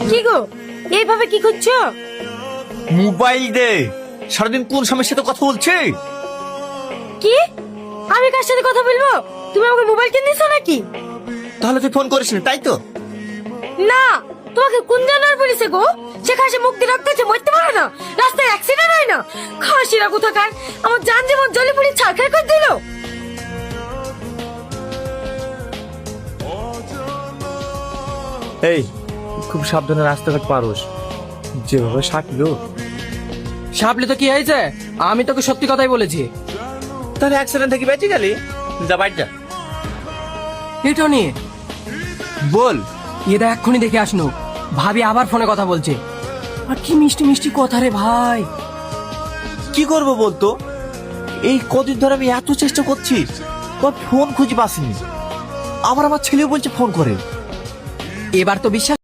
কি গো এইভাবে কি করছো? মোবাইল দে। সারাদিন কোন স্বামীর সাথে কথা বলছে? কি আমি কার সাথে কথা বলবো? তুমি আমাকে মোবাইল কিনে দিছো নাকি? তাহলে তুই ফোন করিস না, তাই তো? না, তোমাকে কোন জানার বলেছে গো? সে খাসে মুখ দিয়ে রক্ত আছে, মরতে পারে না, রাস্তায় অ্যাক্সিডেন্ট হয় না। খাসিরা কোথাকার আমার জান জীবন জলে পুড়ে ছারখার করে দিল। এই খুব সাবধানে রাস্তাঘাট পারোস, যেভাবে সাপলো। সাপলে তো কি হয়েছে? আমি তোকে সত্যি কথাই বলেছি। তাহলে অ্যাক্সিডেন্ট থেকে বেঁচে গেলি, যা বাইর যা। এটা নিয়ে বল। এটা এক্ষুনি দেখে আসনু, ভাবি আবার ফোনে কথা বলছে। আর কি মিষ্টি মিষ্টি কথা রে ভাই। কি করবো বলতো? এই কদিন ধরে আমি এত চেষ্টা করছি, তোর ফোন খুঁজে পাসনি। আবার আমার ছেলেও বলছে ফোন করে। এবার তো বিশ্বাস